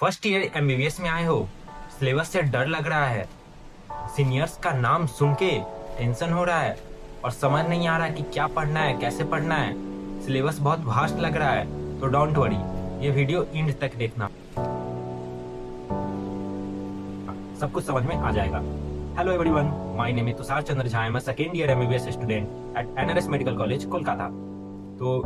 First year MBBS में आए हो, सिलेबस से डर लग रहा है, सीनियर्स का नाम सुन के टेंशन हो रहा है और समझ नहीं आ रहा है कि क्या पढ़ना है, कैसे पढ़ना है, सिलेबस बहुत वास्ट लग रहा है, तो डोंट वरी, ये वीडियो एंड तक देखना, सब कुछ समझ में आ जाएगा। Hello everyone, my name is Tushar Chandra Jha, मैं second year MBBS student at NRS medical college Kolkata. तो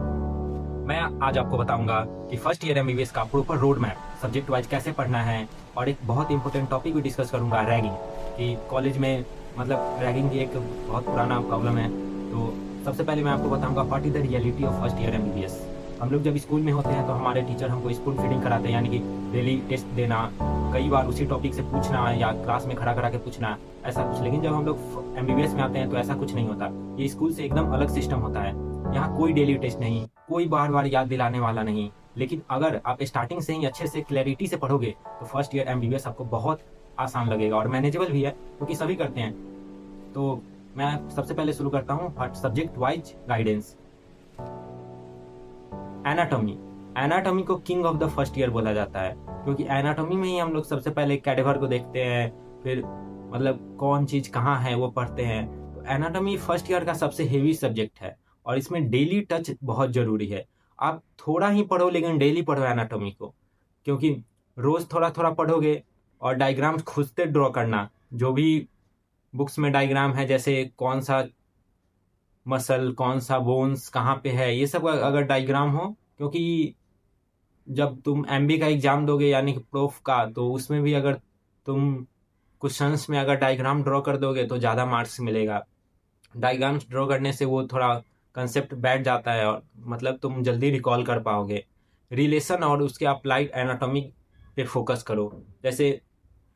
मैं आज आपको बताऊंगा कि फर्स्ट ईयर एमबीबीएस का proper road map subject wise कैसे पढ़ना है, और एक बहुत इंपॉर्टेंट टॉपिक भी डिस्कस करूंगा, रैगिंग, कि कॉलेज में मतलब रैगिंग की एक बहुत पुराना प्रॉब्लम है। तो सबसे पहले मैं आपको बताऊंगा what is the reality of first year MBBS. हम लोग जब स्कूल में होते हैं तो हमारे टीचर हमको स्कूल फीडिंग कराते हैं, यानी कि डेली टेस्ट देना, कई बार उसी टॉपिक से पूछना या क्लास में खड़ा करा के पूछना, ऐसा कुछ। लेकिन जब हम लोग एमबीबीएस में आते हैं तो ऐसा कुछ नहीं होता, ये स्कूल से एकदम अलग सिस्टम होता है। यहाँ कोई डेली टेस्ट नहीं, कोई बार बार याद दिलाने वाला नहीं। लेकिन अगर आप स्टार्टिंग से ही अच्छे से क्लैरिटी से पढ़ोगे तो फर्स्ट ईयर एमबीबीएस आपको बहुत आसान लगेगा और मैनेजेबल भी है, क्योंकि सभी करते हैं। तो मैं सबसे पहले शुरू करता हूँ subject wise guidance. Anatomy, anatomy को king of the first year बोला जाता है, क्योंकि एनाटॉमी में ही हम लोग सबसे पहले कैडेवर को देखते हैं, फिर मतलब कौन चीज कहाँ है वो पढ़ते हैं। तो एनाटॉमी फर्स्ट ईयर का सबसे हेवी सब्जेक्ट है और इसमें डेली टच बहुत जरूरी है। आप थोड़ा ही पढ़ो लेकिन डेली पढ़ो एनाटॉमी को, क्योंकि रोज थोड़ा थोड़ा पढ़ोगे और डायग्राम खुद से ड्रॉ करना, जो भी बुक्स में डायग्राम है, जैसे कौन सा मसल, कौन सा बोन्स कहाँ पे है, ये सब अगर डायग्राम हो, क्योंकि जब तुम एमबी का एग्जाम दोगे यानी कि प्रोफ का, तो उसमें भी अगर तुम क्वेश्चंस में अगर डायग्राम ड्रॉ कर दोगे तो ज़्यादा मार्क्स मिलेगा। डायग्राम्स ड्रॉ करने से वो थोड़ा कंसेप्ट बैठ जाता है और मतलब तुम जल्दी रिकॉल कर पाओगे। रिलेशन और उसके अप्लाइड एनाटॉमी पे फोकस करो। जैसे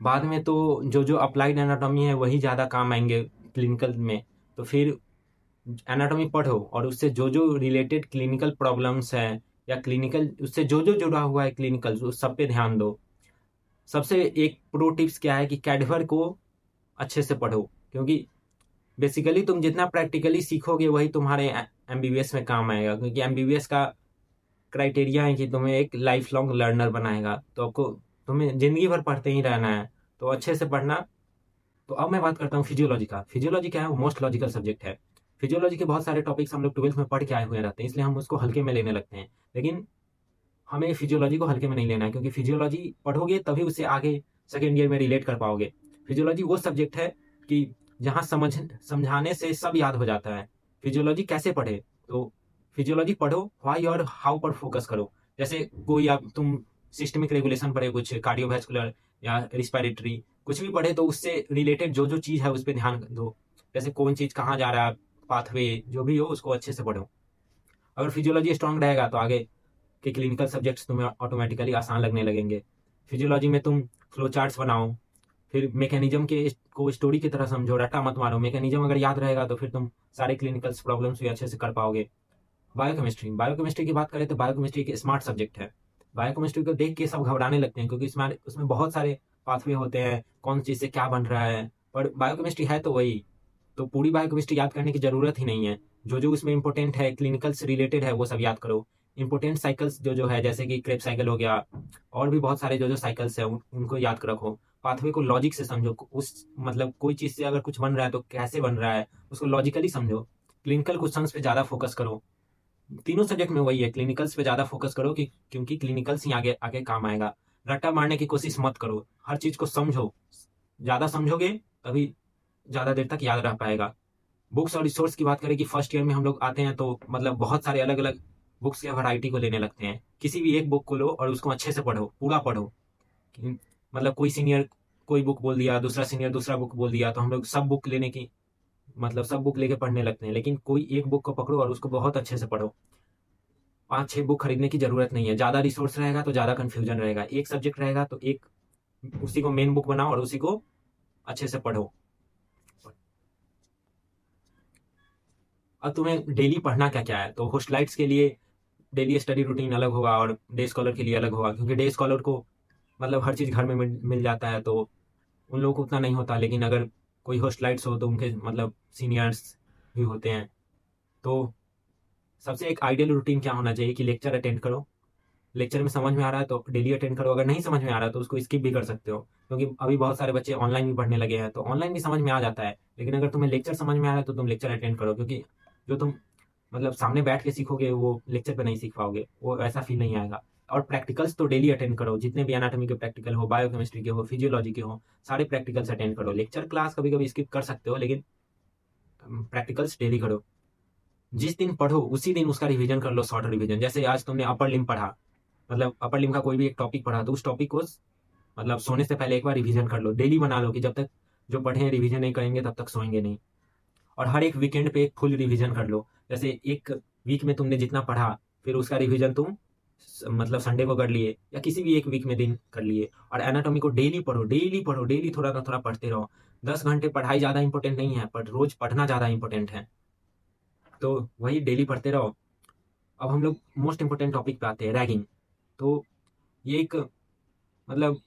बाद में तो जो अप्लाइड एनाटॉमी है वही ज़्यादा काम आएंगे क्लिनिकल में। तो फिर एनाटॉमी पढ़ो और उससे जो रिलेटेड क्लिनिकल प्रॉब्लम्स हैं या क्लिनिकल उससे जो जुड़ा हुआ है क्लिनिकल, उस सब पे ध्यान दो। सबसे एक प्रो टिप्स क्या है कि कैडवर को अच्छे से पढ़ो, क्योंकि बेसिकली तुम जितना प्रैक्टिकली सीखोगे वही तुम्हारे एमबीबीएस में काम आएगा, क्योंकि एमबीबीएस का क्राइटेरिया है कि तुम्हें एक लाइफ लॉन्ग लर्नर बनाएगा। तो आपको तुम्हें जिंदगी भर पढ़ते ही रहना है, तो अच्छे से पढ़ना। तो अब मैं बात करता हूँ फिजियोलॉजी का। फिजियोलॉजी क्या है, वो मोस्ट लॉजिकल सब्जेक्ट है। फिजियोलॉजी के बहुत सारे टॉपिक्स हम लोग ट्वेल्थ में पढ़ के आए हुए रहते हैं, इसलिए हम उसको हल्के में लेने लगते हैं। लेकिन हमें फिजियोलॉजी को हल्के में नहीं लेना है, क्योंकि फिजियोलॉजी पढ़ोगे तभी उससे आगे सेकेंड ईयर में रिलेट कर पाओगे। फिजियोलॉजी वो सब्जेक्ट है कि जहाँ समझाने से सब याद हो जाता है। फिजियोलॉजी कैसे पढ़े, तो फिजियोलॉजी पढ़ो, व्हाई और हाउ पर फोकस करो। जैसे कोई आप तुम सिस्टमिक रेगुलेशन पढ़े, कुछ कार्डियोवैस्कुलर या रिस्पिरेटरी, कुछ भी पढ़े तो उससे रिलेटेड जो चीज़ है उस पर ध्यान दो। जैसे कौन चीज़ कहाँ जा रहा है, पाथवे जो भी हो उसको अच्छे से पढ़ो। अगर फिजियोलॉजी स्ट्रांग रहेगा तो आगे के क्लिनिकल सब्जेक्ट्स तुम्हें ऑटोमेटिकली आसान लगने लगेंगे। फिजियोलॉजी में तुम फ्लो चार्ट्स बनाओ, फिर मैकेनिज्म के को स्टोरी की तरह समझो, रट्टा मत मारो। मैकेनिज्म अगर याद रहेगा तो फिर तुम सारे क्लिनिकल प्रॉब्लम्स भी अच्छे से कर पाओगे। बायोकेमिस्ट्री, बायोकेमिस्ट्री की बात करें तो बायोकेमिस्ट्री एक स्मार्ट सब्जेक्ट है। बायोकेमिस्ट्री को देख के सब घबराने लगते हैं, क्योंकि उसमें बहुत सारे पाथवे होते हैं, कौन चीज़ से क्या बन रहा है। पर बायोकेमिस्ट्री है तो वही, तो पूरी बायोकेमिस्ट्री याद करने की जरूरत ही नहीं है। जो उसमें इंपॉर्टेंट है, क्लिनिकल से रिलेटेड है, वो सब याद करो। इंपॉर्टेंट साइकिल्स जो है, जैसे कि क्रेब साइकिल हो गया, और भी बहुत सारे जो साइकिल्स है उनको याद कर रखो। पाथवे को लॉजिक से समझो, उस मतलब कोई चीज़ से अगर कुछ बन रहा है तो कैसे बन रहा है उसको लॉजिकली समझो। क्लिनिकल क्वेश्चंस पे ज़्यादा फोकस करो। तीनों सब्जेक्ट में वही है, क्लिनिकल्स पे ज़्यादा फोकस करो, कि क्योंकि क्लिनिकल्स ही आगे आगे काम आएगा। रट्टा मारने की कोशिश मत करो, हर चीज़ को समझो। ज़्यादा समझोगे तभी ज़्यादा देर तक याद रह पाएगा। बुक्स और रिसोर्स की बात करें कि फर्स्ट ईयर में हम लोग आते हैं तो मतलब बहुत सारे अलग अलग बुक्स या वैरायटी को लेने लगते हैं। किसी भी एक बुक को लो और उसको अच्छे से पढ़ो, पूरा पढ़ो। मतलब कोई सीनियर कोई बुक बोल दिया, दूसरा सीनियर दूसरा बुक बोल दिया, तो हम लोग सब बुक लेने की मतलब सब बुक लेके पढ़ने लगते हैं। लेकिन कोई एक बुक को पकड़ो और उसको बहुत अच्छे से पढ़ो। 5-6 बुक खरीदने की जरूरत नहीं है। ज़्यादा रिसोर्स रहेगा तो ज़्यादा कन्फ्यूजन रहेगा। एक सब्जेक्ट रहेगा तो एक उसी को मेन बुक बनाओ और उसी को अच्छे से पढ़ो। अब तुम्हें डेली पढ़ना क्या क्या है, तो होस्टलाइट्स के लिए डेली स्टडी रूटीन अलग होगा और डे स्कॉलर के लिए अलग होगा, क्योंकि डे स्कॉलर को मतलब हर चीज़ घर में मिल जाता है, तो उन लोगों को उतना नहीं होता। लेकिन अगर कोई होस्टलाइट्स हो तो उनके मतलब सीनियर्स भी होते हैं। तो सबसे एक आइडियल रूटीन क्या होना चाहिए कि लेक्चर अटेंड करो, लेक्चर में समझ में आ रहा है तो डेली अटेंड करो, अगर नहीं समझ में आ रहा है तो उसको स्किप भी कर सकते हो, क्योंकि अभी बहुत सारे बच्चे ऑनलाइन भी पढ़ने लगे हैं तो ऑनलाइन भी समझ में आ जाता है। लेकिन अगर तुम्हें लेक्चर समझ में आ रहा है तो तुम लेक्चर अटेंड करो, क्योंकि जो तुम मतलब सामने बैठ के सीखोगे वो लेक्चर पे नहीं सीख पाओगे, वो ऐसा फील नहीं आएगा। और प्रैक्टिकल्स तो डेली अटेंड करो, जितने भी एनाटॉमी के प्रैक्टिकल हो, बायोकेमिस्ट्री के हो, फिजियोलॉजी के हो, सारे प्रैक्टिकल्स अटेंड करो। लेक्चर क्लास कभी कभी स्किप कर सकते हो, लेकिन प्रैक्टिकल्स डेली करो। जिस दिन पढ़ो उसी दिन उसका रिवीजन कर लो, शॉर्ट रिवीजन। जैसे आज तुमने अपर लिम्ब पढ़ा, मतलब अपर लिम्ब का कोई भी एक टॉपिक पढ़ा, तो उस टॉपिक को मतलब सोने से पहले एक बार रिवीजन कर लो। डेली बना लो कि जब तक जो पढ़े हैं रिवीजन नहीं करेंगे तब तक सोएंगे नहीं। और हर एक वीकेंड पे एक फुल रिवीजन कर लो। जैसे एक वीक में तुमने जितना पढ़ा, फिर उसका रिवीजन तुम मतलब संडे को कर लिए, या किसी भी एक वीक में दिन कर लिए। और एनाटॉमी को डेली पढ़ो, डेली पढ़ो, डेली थोड़ा ना थोड़ा पढ़ते रहो। 10 घंटे पढ़ाई ज़्यादा इंपॉर्टेंट नहीं है, पर रोज पढ़ना ज़्यादा इंपॉर्टेंट है। तो वही डेली पढ़ते रहो। अब हम लोग मोस्ट इंपॉर्टेंट टॉपिक पे आते हैं, रैगिंग। तो ये एक मतलब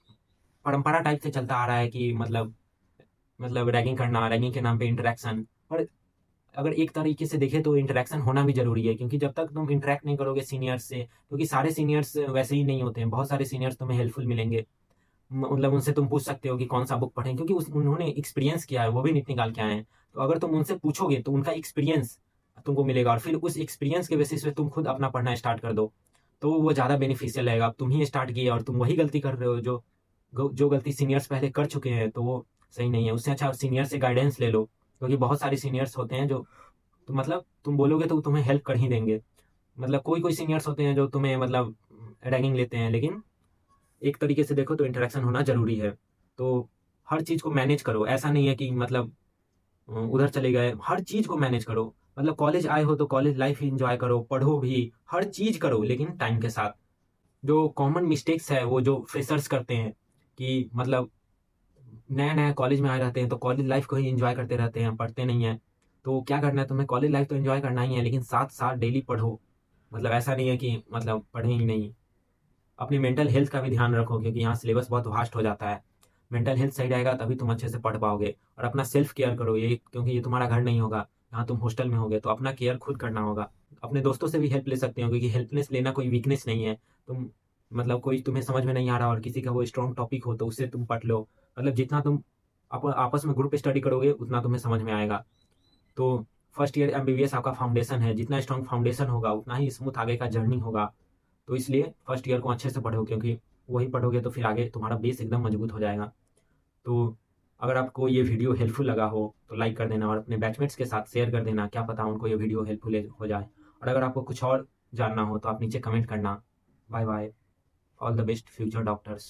परंपरा टाइप से चलता आ रहा है कि मतलब रैगिंग करना, रैगिंग के नाम पे इंटरेक्शन। पर अगर एक तरीके से देखें तो इंटरेक्शन होना भी ज़रूरी है, क्योंकि जब तक तुम इंटरेक्ट नहीं करोगे सीनियर्स से, क्योंकि सारे सीनियर्स वैसे ही नहीं होते हैं, बहुत सारे सीनियर्स तुम्हें हेल्पफुल मिलेंगे। मतलब उनसे तुम पूछ सकते हो कि कौन सा बुक पढ़ें, क्योंकि उन्होंने एक्सपीरियंस किया है, वो भी नीट निकाल के आए हैं। तो अगर तुम उनसे पूछोगे तो उनका एक्सपीरियंस तुमको मिलेगा, और फिर उस एक्सपीरियंस के बेसिस पे तुम खुद अपना पढ़ना स्टार्ट कर दो, तो वो ज़्यादा बेनिफिशियल रहेगा। अब तुम ही स्टार्ट किए और तुम वही गलती कर रहे हो जो गलती सीनियर्स पहले कर चुके हैं, तो वो सही नहीं है। उससे अच्छा सीनियर से गाइडेंस ले लो, क्योंकि बहुत सारे सीनियर्स होते हैं जो तो मतलब तुम बोलोगे तो तुम्हें हेल्प कर ही देंगे। मतलब कोई कोई सीनियर्स होते हैं जो तुम्हें मतलब रैगिंग लेते हैं, लेकिन एक तरीके से देखो तो इंटरेक्शन होना ज़रूरी है। तो हर चीज़ को मैनेज करो, ऐसा नहीं है कि मतलब उधर चले गए, हर चीज़ को मैनेज करो। मतलब कॉलेज आए हो तो कॉलेज लाइफ एंजॉय करो, पढ़ो भी, हर चीज़ करो, लेकिन टाइम के साथ। जो कॉमन मिस्टेक्स है वो जो फ्रेशर्स करते हैं कि मतलब नया नया कॉलेज में आए रहते हैं तो कॉलेज लाइफ को ही एंजॉय करते रहते हैं, पढ़ते नहीं हैं। तो क्या करना है तुम्हें, कॉलेज लाइफ तो एंजॉय करना ही है, लेकिन साथ साथ डेली पढ़ो। मतलब ऐसा नहीं है कि मतलब पढ़ें ही नहीं। अपनी मेंटल हेल्थ का भी ध्यान रखो, क्योंकि यहाँ सिलेबस बहुत वास्ट हो जाता है। मेंटल हेल्थ सही रहेगा तभी तुम अच्छे से पढ़ पाओगे। और अपना सेल्फ केयर करो, ये क्योंकि ये तुम्हारा घर नहीं होगा, यहाँ तुम हॉस्टल में होगे, तो अपना केयर खुद करना होगा। अपने दोस्तों से भी हेल्प ले सकते हो, क्योंकि हेल्पलेस लेना कोई वीकनेस नहीं है। तुम मतलब कोई तुम्हें समझ में नहीं आ रहा और किसी का वो स्ट्रॉन्ग टॉपिक हो तो उससे तुम पढ़ लो। मतलब जितना तुम आपस में ग्रुप स्टडी करोगे उतना तुम्हें समझ में आएगा। तो फर्स्ट ईयर एमबीबीएस आपका फाउंडेशन है, जितना स्ट्रॉन्ग फाउंडेशन होगा उतना ही स्मूथ आगे का जर्नी होगा। तो इसलिए फर्स्ट ईयर को अच्छे से पढ़ो, क्योंकि वही पढ़ोगे तो फिर आगे तुम्हारा बेस एकदम मजबूत हो जाएगा। तो अगर आपको ये वीडियो हेल्पफुल लगा हो तो लाइक कर देना, और अपने बैचमेट्स के साथ शेयर कर देना, क्या पता उनको ये वीडियो हेल्पफुल हो जाए। और अगर आपको कुछ और जानना हो तो आप नीचे कमेंट करना। Bye bye. All the best future doctors.